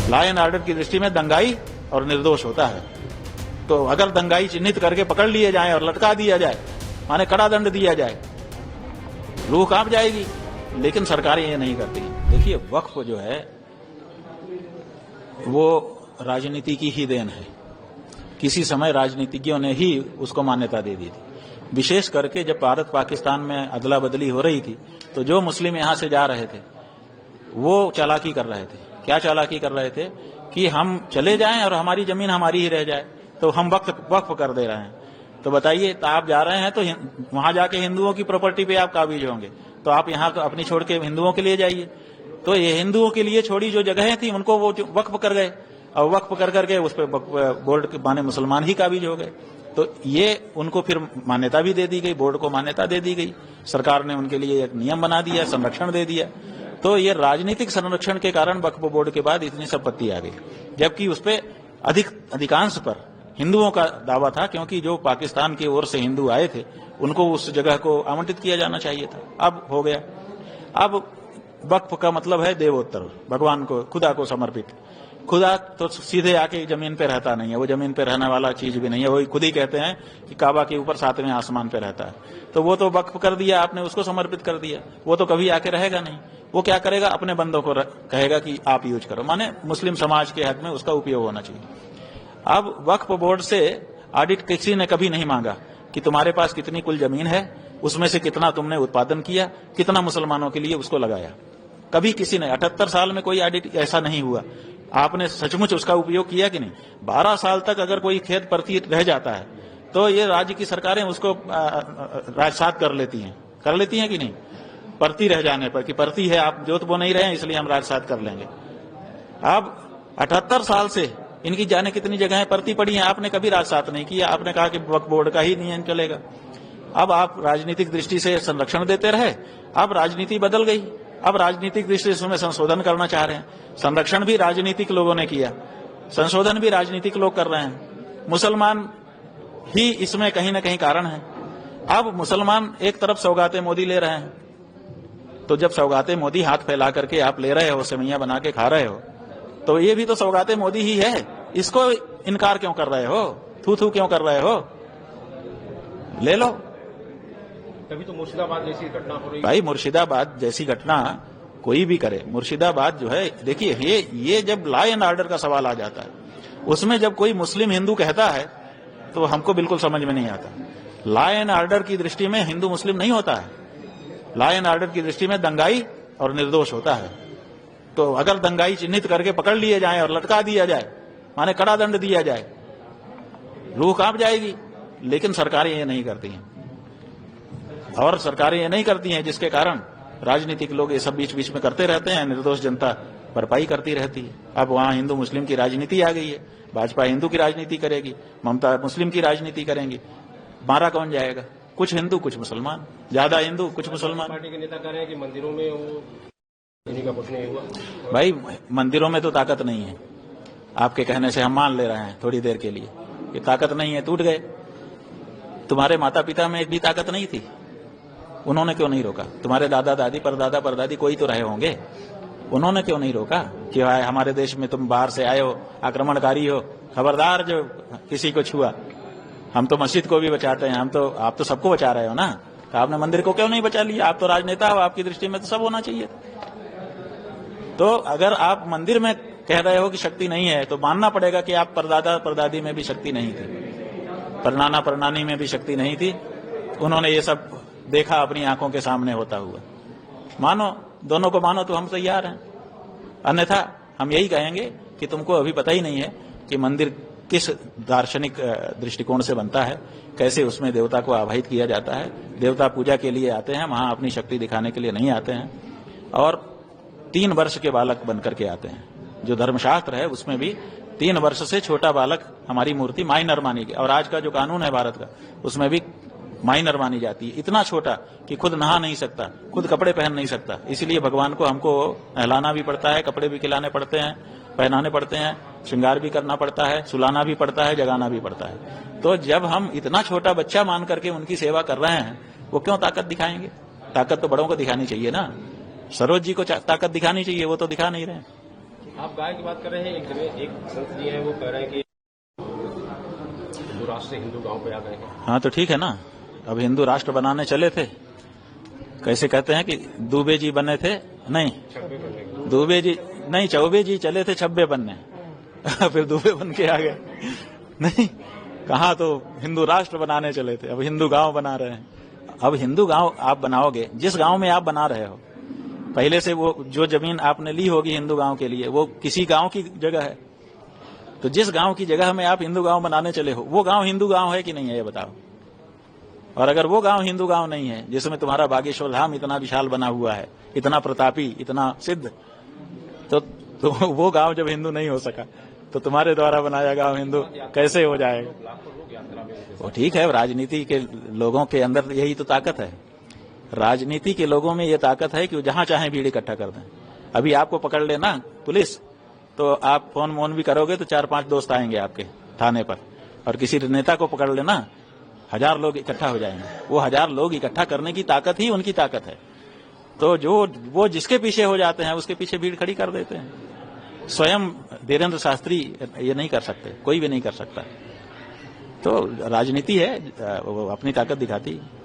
Law and order की दृष्टि में दंगाई और निर्दोष होता है। तो अगर दंगाई चिन्हित करके पकड़ लिए जाए और लटका दिया जाए, माने कड़ा दंड दिया जाए, रूह कांप जाएगी। लेकिन सरकारें ये नहीं करती। देखिए, वक्फ जो है वो राजनीति की ही देन है। किसी समय राजनीतिज्ञों ने ही उसको मान्यता दे दी थी। विशेष करके जब भारत पाकिस्तान में अदला बदली हो रही थी, तो जो मुस्लिम यहां से जा रहे थे वो चालाकी कर रहे थे। क्या चालाकी कर रहे थे कि हम चले जाएं और हमारी जमीन हमारी ही रह जाए, तो हम वक्फ कर दे रहे हैं। तो बताइए, तो आप जा रहे हैं तो वहां जाके हिंदुओं की प्रॉपर्टी पे आप काबिज होंगे, तो आप यहाँ तो अपनी छोड़ के हिंदुओं के लिए जाइए। तो ये हिंदुओं के लिए छोड़ी जो जगहें थी उनको वो वक्फ कर गए, और वक्फ कर करके उस पर बोर्ड के माने मुसलमान ही काबिज हो गए। तो ये उनको फिर मान्यता भी दे दी गई, बोर्ड को मान्यता दे दी गई, सरकार ने उनके लिए एक नियम बना दिया, संरक्षण दे दिया। तो ये राजनीतिक संरक्षण के कारण वक्फ बोर्ड के बाद इतनी संपत्ति आ गई, जबकि उस पर अधिकांश पर हिंदुओं का दावा था, क्योंकि जो पाकिस्तान की ओर से हिंदू आए थे उनको उस जगह को आवंटित किया जाना चाहिए था। अब हो गया। अब वक्फ का मतलब है देवोत्तर, भगवान को, खुदा को समर्पित। खुदा तो सीधे आके जमीन पे रहता नहीं है, वो जमीन पे रहने वाला चीज भी नहीं है। वो खुद ही कहते हैं कि काबा के ऊपर 7वें आसमान पे रहता है। तो वो तो वक्फ कर दिया आपने, उसको समर्पित कर दिया, वो तो कभी आके रहेगा नहीं। वो क्या करेगा, अपने बंदों को कहेगा कि आप यूज करो, माने मुस्लिम समाज के हक में उसका उपयोग होना चाहिए। अब वक्फ बोर्ड से ऑडिट किसी ने कभी नहीं मांगा कि तुम्हारे पास कितनी कुल जमीन है, उसमें से कितना तुमने उत्पादन किया, कितना मुसलमानों के लिए उसको लगाया। कभी किसी ने 78 साल में कोई ऑडिट ऐसा नहीं हुआ। आपने सचमुच उसका उपयोग किया कि नहीं? 12 साल तक अगर कोई खेत परती रह जाता है तो ये राज्य की सरकारें उसको राजसात कर लेती हैं कि नहीं? परती रह जाने पर कि परती है, आप जोत बो नहीं रहे हैं इसलिए हम राजसात कर लेंगे। अब 78 साल से इनकी जाने कितनी जगहें परती पड़ी हैं, आपने कभी राजसात नहीं किया। आपने कहा कि वक्फ बोर्ड का ही नियम चलेगा। अब आप राजनीतिक दृष्टि से संरक्षण देते रहे, अब राजनीति बदल गई। अब राजनीतिक दृष्टि से उसमें संशोधन करना चाह रहे हैं। संरक्षण भी राजनीतिक लोगों ने किया, संशोधन भी राजनीतिक लोग कर रहे हैं। मुसलमान ही इसमें कहीं ना कहीं कारण है। अब मुसलमान एक तरफ सौगाते मोदी ले रहे हैं, तो जब सौगाते मोदी हाथ फैला करके आप ले रहे हो, सेवैयां बना के खा रहे हो, तो ये भी तो सौगाते मोदी ही है। इसको इनकार क्यों कर रहे हो, थू थू क्यों कर रहे हो? ले लो। तभी तो मुर्शिदाबाद जैसी घटना हो रही। भाई, मुर्शिदाबाद जैसी घटना कोई भी करे, मुर्शिदाबाद जो है, देखिए ये जब लॉ एंड ऑर्डर का सवाल आ जाता है, उसमें जब कोई मुस्लिम हिंदू कहता है तो हमको बिल्कुल समझ में नहीं आता। लॉ एंड ऑर्डर की दृष्टि में हिंदू मुस्लिम नहीं होता है। लॉ एंड ऑर्डर की दृष्टि में दंगाई और निर्दोष होता है। तो अगर दंगाई चिन्हित करके पकड़ लिए जाए और लटका दिया जाए, माने कड़ा दंड दिया जाए, रूह कांप जाएगी। लेकिन सरकारें ये नहीं करती हैं, और सरकारें ये नहीं करती हैं जिसके कारण राजनीतिक लोग ये सब बीच बीच में करते रहते हैं, निर्दोष जनता भरपाई करती रहती है। अब वहां हिंदू मुस्लिम की राजनीति आ गई है। भाजपा हिंदू की राजनीति करेगी, ममता मुस्लिम की राजनीति करेंगी। मारा कौन जाएगा? कुछ हिंदू कुछ मुसलमान, ज्यादा हिंदू कुछ मुसलमान। पार्टी के नेता कह रहे हैं कि मंदिरों में वो का कुछ नहीं हुआ। भाई, मंदिरों में तो ताकत नहीं है। आपके कहने से हम मान ले रहे हैं थोड़ी देर के लिए कि ताकत नहीं है, टूट गए। तुम्हारे माता पिता में एक भी ताकत नहीं थी, उन्होंने क्यों नहीं रोका? तुम्हारे दादा दादी परदादा परदादी कोई तो रहे होंगे, उन्होंने क्यों नहीं रोका कि हमारे देश में तुम बाहर से आए हो, आक्रमणकारी हो, खबरदार जो किसी को छुआ। हम तो मस्जिद को भी बचाते हैं, आप तो सबको बचा रहे हो ना, तो आपने मंदिर को क्यों नहीं बचा लिया? आप तो राजनेता हो, आपकी दृष्टि में तो सब होना चाहिए। तो अगर आप मंदिर में कह रहे हो कि शक्ति नहीं है, तो मानना पड़ेगा कि आप परदादा परदादी में भी शक्ति नहीं थी, परनाना परनानी में भी शक्ति नहीं थी। उन्होंने ये सब देखा अपनी आंखों के सामने होता हुआ। मानो, दोनों को मानो तो हम तैयार हैं, अन्यथा हम यही कहेंगे कि तुमको अभी पता ही नहीं है कि मंदिर किस दार्शनिक दृष्टिकोण से बनता है, कैसे उसमें देवता को आवाहित किया जाता है। देवता पूजा के लिए आते हैं, वहां अपनी शक्ति दिखाने के लिए नहीं आते हैं, और 3 वर्ष के बालक बनकर के आते हैं। जो धर्मशास्त्र है उसमें भी 3 वर्ष से छोटा बालक हमारी मूर्ति माइनर मानी गई, और आज का जो कानून है भारत का उसमें भी माइनर मानी जाती है। इतना छोटा कि खुद नहा नहीं सकता, खुद कपड़े पहन नहीं सकता, इसलिए भगवान को हमको नहलाना भी पड़ता है, कपड़े भी खिलाने पड़ते हैं, पहनाने पड़ते हैं, श्रृंगार भी करना पड़ता है, सुलाना भी पड़ता है, जगाना भी पड़ता है। तो जब हम इतना छोटा बच्चा मान करके उनकी सेवा कर रहे हैं, वो क्यों ताकत दिखाएंगे? ताकत तो बड़ों को दिखानी चाहिए ना। सरोज जी को ताकत दिखानी चाहिए, वो तो दिखा नहीं रहे। आप गाय की बात कर रहे हैं, एक जगह एक संत जी हैं वो कह रहे हैं कि हिंदू राष्ट्र से हिंदू गांव पे आ गए हैं। हाँ तो ठीक है ना, अब हिंदू राष्ट्र बनाने चले थे, कैसे कहते हैं कि दुबे जी बने थे, नहीं दुबे जी नहीं, चौबे जी चले थे छब्बे बनने फिर दुबे बन के आ गए नहीं, कहा तो हिंदू राष्ट्र बनाने चले थे, अब हिंदू गांव बना रहे हैं। अब हिंदू गांव आप बनाओगे, जिस गांव में आप बना रहे हो, पहले से वो जो जमीन आपने ली होगी हिंदू गांव के लिए वो किसी गांव की जगह है, तो जिस गांव की जगह में आप हिंदू गांव बनाने चले हो वो गांव हिंदू गांव है कि नहीं है ये बताओ। और अगर वो गांव हिंदू गांव नहीं है जिसमें तुम्हारा बागेश्वर धाम इतना विशाल बना हुआ है, इतना प्रतापी, इतना सिद्ध, तो वो गांव जब हिंदू नहीं हो सका तो तुम्हारे द्वारा बनाया गांव हिंदू कैसे हो जाएगा। वो ठीक है, राजनीति के लोगों के अंदर यही तो ताकत है, राजनीति के लोगों में ये ताकत है कि वो जहां चाहे भीड़ इकट्ठा कर दें। अभी आपको पकड़ लेना पुलिस तो आप फोन मोन भी करोगे तो 4-5 दोस्त आएंगे आपके थाने पर, और किसी नेता को पकड़ लेना 1000 लोग इकट्ठा हो जाएंगे। वो 1000 लोग इकट्ठा करने की ताकत ही उनकी ताकत है। तो जो वो जिसके पीछे हो जाते हैं उसके पीछे भीड़ खड़ी कर देते हैं। स्वयं धीरेन्द्र शास्त्री ये नहीं कर सकते, कोई भी नहीं कर सकता। तो राजनीति है, वो अपनी ताकत दिखाती है।